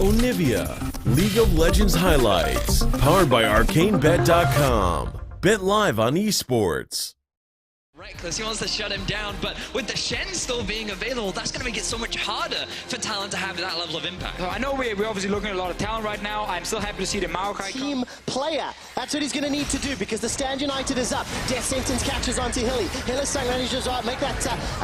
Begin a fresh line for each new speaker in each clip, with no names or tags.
Onivia, League of Legends highlights, powered by ArcaneBet.com. Bet live on esports.
Reckless, he wants to shut him down, but with the Shen still being available, that's going to make it so much harder for Talon to have that level of impact.
I know we're obviously looking at a lot of talent right now. I'm still happy to see the Maokai
team player. That's what he's going to need to do because the Stand United is up. Death Sentence catches onto Hilly. Hillisang manages to make that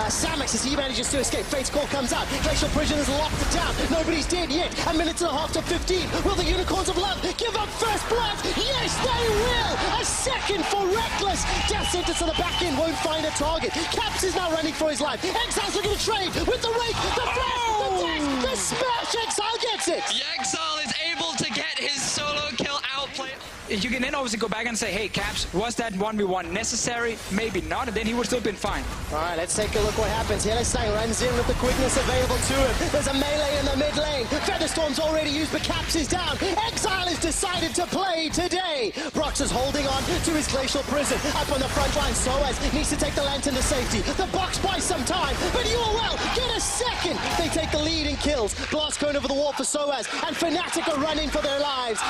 Samex as he manages to escape. Fate's Call comes out. Glacial Prison has locked it down. Nobody's dead yet. A minute and a half to 15. Will the Unicorns of Love give up first blood? Yes, they will! A second for Reckless. Death Sentence on the back end won't find a target. Caps is now running for his life. Exile's looking to trade with the rake, the flash, the dash, the smash. Exile gets it.
The Exile is able to get his solo kill outplay.
You can then obviously go back and say, hey, Caps, was that 1v1 necessary? Maybe not, and then he would still been fine.
All right, let's take a look what happens. Hillisang runs in with the quickness available to him. There's a melee in the mid lane. Featherstorm's already used, but Caps is down. Exile has decided to play today. Brox is holding on to his Glacial Prison. Up on the front line, Soaz needs to take the Lantern to safety. The box buys some time, but UOL get a second. They take the lead in kills. Blast cone over the wall for Soaz, and Fnatic are running for their lives.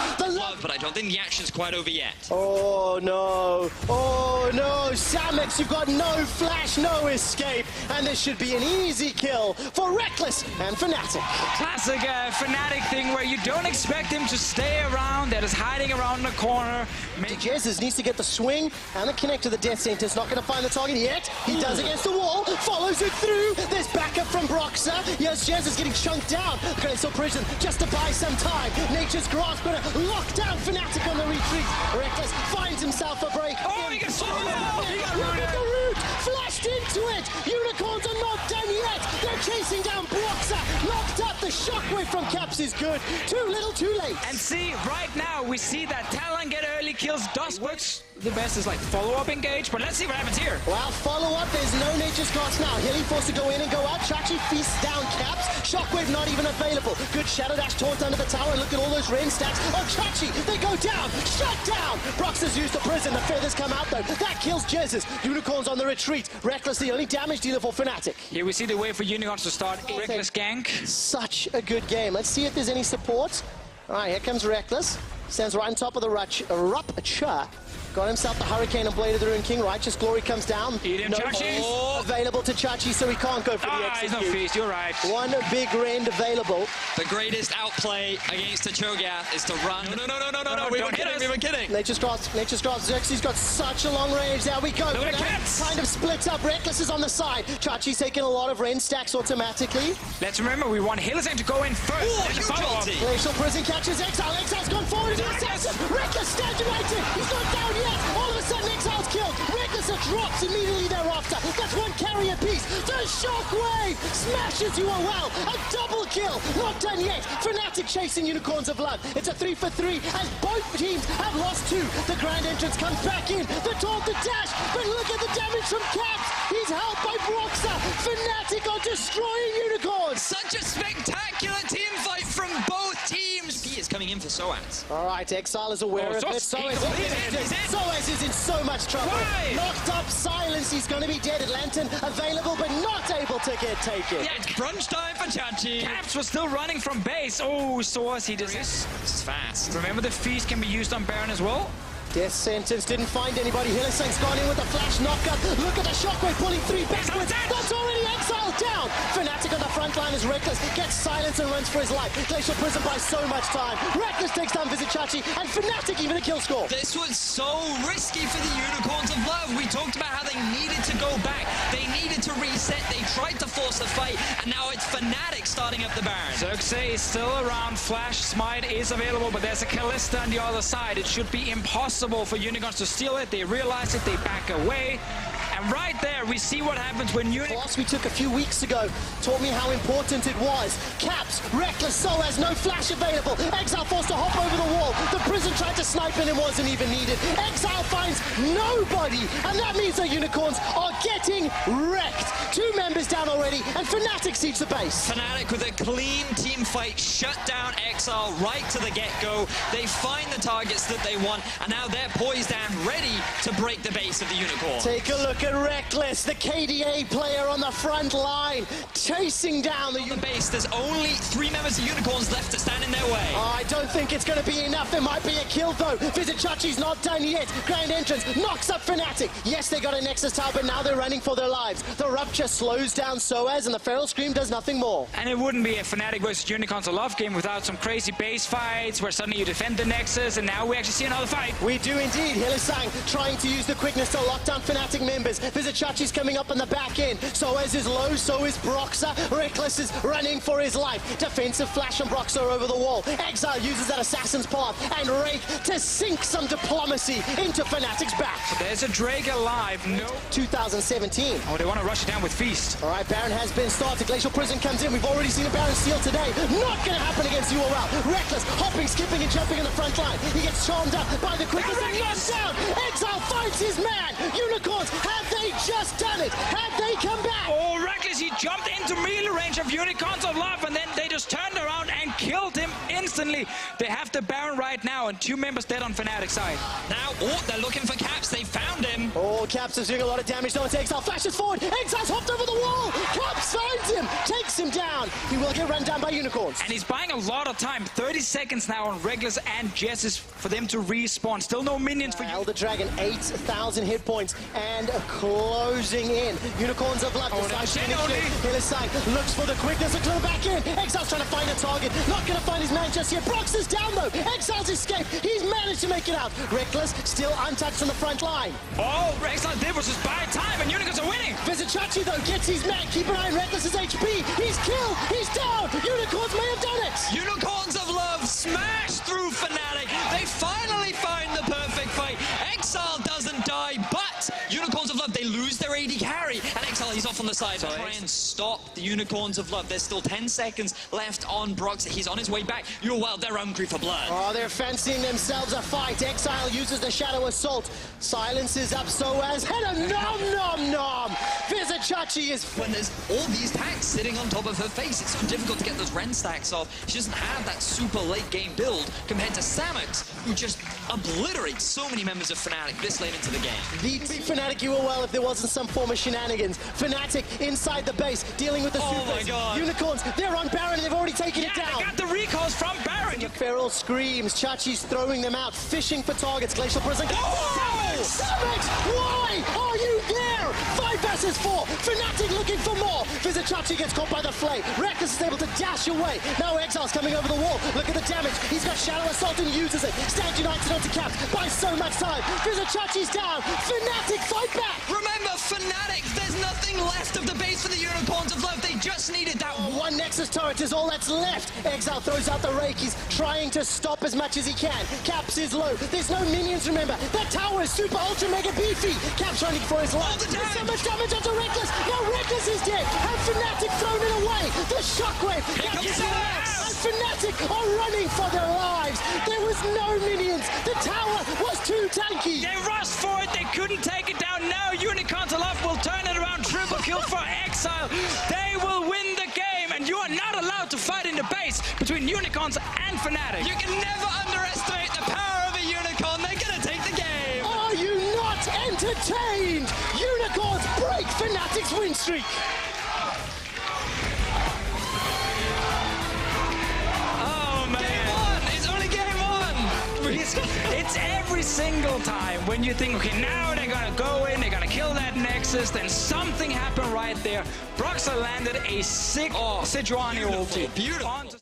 But I don't think the action's quite over yet.
Oh no, oh no, Samex, you've got no flash, no escape, and this should be an easy kill for Reckless and Fnatic.
Classic Fnatic thing where you don't expect him to stay around, that is hiding around the corner.
Jesus needs to get the swing and the connect to the Death Sentence. Not going to find the target yet. He does against the wall, follows it through. There's backup from Broxer. Yes, Jez is getting chunked down. Glacial Prison just to buy some time. Nature's Grasp going to lock down Fnatic on the retreat. Reckless finds himself a break.
Oh, he got swallowed! He got
Look at the root! Flashed into it! Unicorns are not done yet! They're chasing down Broxer! Locked up! The shockwave from Caps is good. Too little, too late.
And see, right now, we see that Talon get early kills. Does works. The best is like follow-up engage, but let's see what happens here.
Well, follow-up, there's no Nature's Grasp now. Hilly forced to go in and go out. Chachi feasts down Caps. Shockwave not even available. Good Shadow Dash taunt under the tower. Look at all those Ren stacks. Oh, Chachi, they go down. Shut down. Brox has used the prison. The feathers come out, though. That kills Jezus. Unicorns on the retreat. Reckless, the only damage dealer for Fnatic.
Here we see the way for Unicorns to start a Reckless gank.
Such a good game. Let's see if there's any support. All right, here comes Reckless. Stands right on top of the rupture. Got himself the Hurricane and Blade of the Ruined King. Righteous Glory comes down.
Eat him,
no
Chachi.
available to Chachi, so he can't go for the execute.
He's no feast, you're right.
One big rend available.
The greatest outplay against the Cho'Gath is to run. No, we were kidding.
Nature's Grasp. Xerxes got such a long range. There we go. Kind of splits up. Reckless is on the side. Chachi's taking a lot of Ren stacks automatically.
Let's remember, we want Hillisang to go in first.
Glacial Prison catches Exile. Exile's gone forward. Reckless Stand United. He's not down yet. All of a sudden, Exile's killed. Reckless drops immediately thereafter. That's one carry apiece. The Shockwave smashes UOL. A double kill. Not done yet. Fnatic chasing Unicorns of Love. It's a 3 for 3 as both teams have lost 2. The Grand Entrance comes back in. The taunt, the dash. But look at the damage from Caps. He's helped by Broxer. Fnatic are destroying Unicorns.
Such a spectacular team fight from both teams. He is coming in for Soaz.
All right, Exile is aware of it. Soaz is in so much trouble.
Why?
Knocked up, silence. He's going to be dead. Lantern available, but not able to get taken.
Yeah, it's brunch time for Chachi.
Caps was still running from base. Oh, Soaz, he does this.
This is fast.
Remember the feast can be used on Baron as well?
Death Sentence didn't find anybody. Hillisang's gone in with a flash knockup. Look at the Shockwave pulling 3 backwards. That's already Exile down. Fnatic on the front line is Reckless. Gets silence and runs for his life. Glacial Prison buys so much time. Reckless takes down Visit Chachi, and Fnatic even a kill score.
This was so risky for the Unicorns of Love. We talked about how they needed to go back. They needed to reset. They tried to force the fight, and now it's Fnatic starting up the Baron.
Xerxes is still around. Flash Smite is available, but there's a Kalista on the other side. It should be impossible for Unicorns to steal it. They realize it, they back away. And right there, we see what happens when
class we took a few weeks ago taught me how important it was. Caps, Reckless, Soaz, no flash available. Exile forced to hop over the wall. The Prison tried to snipe and it wasn't even needed. Exile finds nobody, and that means the Unicorns are getting wrecked. 2 members down already, and Fnatic siege the base.
Fnatic with a clean team fight, shut down Exile right to the get-go. They find the targets that they want, and now they're poised and ready to break the base of the Unicorn.
Take a look at at Reckless, the KDA player on the front line, chasing down the
base. There's only 3 members of Unicorns left to stand in their way.
I don't think it's going to be enough. There might be a kill though. Vizichachi's not done yet. Grand entrance knocks up Fnatic. Yes, they got a Nexus tower, but now they're running for their lives. The Rupture slows down Soaz, and the Feral Scream does nothing more.
And it wouldn't be a Fnatic versus Unicorns a love game without some crazy base fights where suddenly you defend the Nexus, and now we actually see another fight.
We do indeed. Hilisang trying to use the quickness to lock down Fnatic members. Vizichachi's coming up on the back end. Soaz is low, so is Broxah. Reckless is running for his life. Defensive flash on Broxah over the wall. Exile uses that Assassin's Path and Rake to sink some diplomacy into Fnatic's back.
There's a Drake alive. No.
2017.
Oh, they want to rush it down with Feast.
All right, Baron has been started. Glacial Prison comes in. We've already seen a Baron steal today. Not going to happen against UOL. Reckless hopping, skipping, and jumping in the front line. He gets charmed up by the quickness and knocked down. Exile finds his man. Unicorns, have they just done it? Have they come back?
Oh, Reckless, he jumped into melee range of Unicorns of Love, and then they just turned around and killed him instantly. They have the Baron right now, and 2 members dead on Fnatic's side.
Now, they're looking for Caps. They found him.
Oh, Caps is doing a lot of damage. No one takes Exile. Flashes forward. Exile's hopped over the wall. Caps finds him. Takes him down. He will get run down by Unicorns.
And he's buying a lot of time. 30 seconds now on Reckless and Jesses for them to respawn. Still no minions for
Elder Dragon, 8,000 hit points and closing in. Unicorns of Love. Hilisang looks for the quickness to clear back in. Exile's trying to find a target. Not going to find his man just yet. Brox is down though. Exile's escaped. He's managed to make it out. Reckless still untouched on the front line.
Oh, Exile did was just buy time, and Unicorns are winning.
Vizichachi though gets his man. Keep an eye on Reckless's HP. He's killed. He's down. Unicorns may have done it.
Unicorns of Love smash through Fnatic. They finally find the perfect fight. Exile doesn't die, but Unicorns of Love, they lose their AD carry. And Exile, he's off on the side. Try and stop the Unicorns of Love. There's still 10 seconds left on Brox. He's on his way back. UOL, they're hungry for blood.
Oh, they're fancying themselves a fight. Exile uses the Shadow Assault. Silences up Soaz. And a nom. Vizichachi is...
When there's all these tanks sitting on top of her face, it's so difficult to get those Ren stacks off. She doesn't have that super late game build compared to Samux, who just obliterates so many members of Fnatic this late into the game.
Beat Fnatic UOL if there wasn't some form of shenanigans. Fnatic inside the base, dealing with the supers.
Oh my God.
Unicorns, they're on Baron and they've already taken it down.
They got the recalls from Baron.
The Feral Screams. Chachi's throwing them out, fishing for targets. Glacial Prison. Samux, why are you there? 5 versus 4. Fnatic looking for more. Vizichachi gets caught by the flame. Reckless is able to dash away. Now Exile's coming over the wall. Look at the damage. He's got Shadow Assault and uses it. Stand United onto Caps. Buys so much time. Vizichachi's down. Fnatic fight back.
Remember, Fnatic, there's nothing left of the base for the Unicorns of Love. They just needed that
one Nexus turret is all that's left. Exile throws out the Rake. He's trying to stop as much as he can. Caps is low. There's no minions, remember. That tower is super ultra mega beefy. Caps running for his life. There's so much damage onto Reckless. Now Reckless is dead. Have Fnatic thrown it away. The shockwave. And Fnatic are running for their lives. There was no minions. The tower was too tanky.
They rushed for it. They couldn't take it down. Now Unicorns of Love will turn it around. Triple kill for Exile. They will win the game, and you are not allowed to fight in the base between Unicorns and Fnatic.
You can never underestimate the power of a Unicorn. They're going to take the game.
Are you not entertained? Unicorns break Fnatic's win streak.
Oh, man.
Game 1. It's only game 1.
It's every single time when you think, okay, now they're going to go in, they're going to kill that Nexus, then something happened right there. Broxah landed a sick Sejuani ulti.
Beautiful.